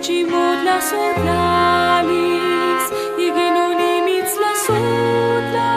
chimot la sotlalis, iginunimitz la sotla.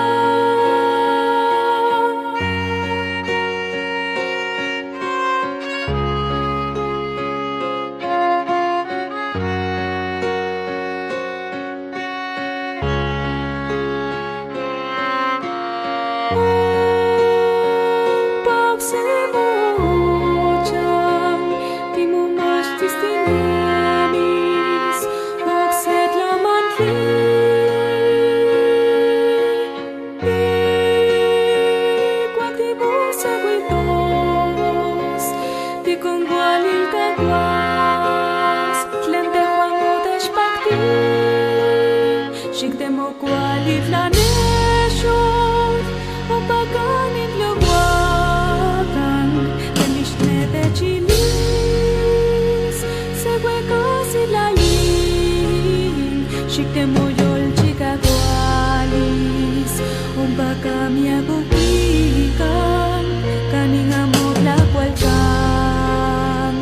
Shikdemo kualit la neshot, o paganit lo guakan, Delishne de chilis, segue casi la yin. Shikdemo yol chica kualis, un pagamia bukikan, kaning amor la cualcan,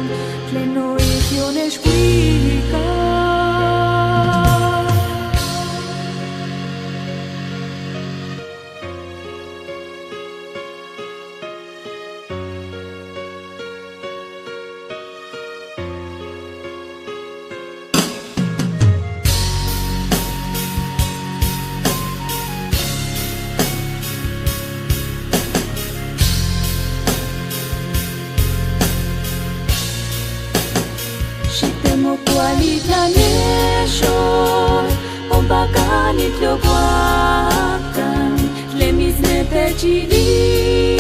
pleno isiones cuican. Shikdemo kualit la neshot, on paganit lo guakan, lemizne pechilis,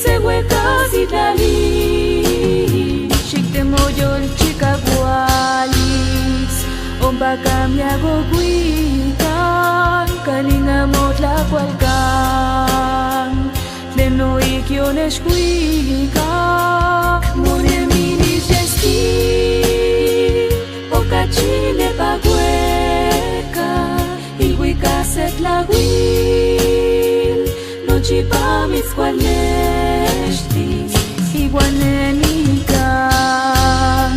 segue casi la li. Shikdemo yol chica gualis, on pagamia goguikan, kaningamot la cualcan, pleno ikiones cuican. Chile pagueca, iguicaset la guil, no chipamis cualneshtis, iguanenican,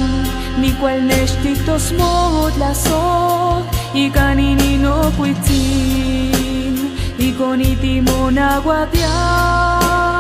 ni cualneshtictos mod la sot, y canini no cuitzin, y con itimon aguapian.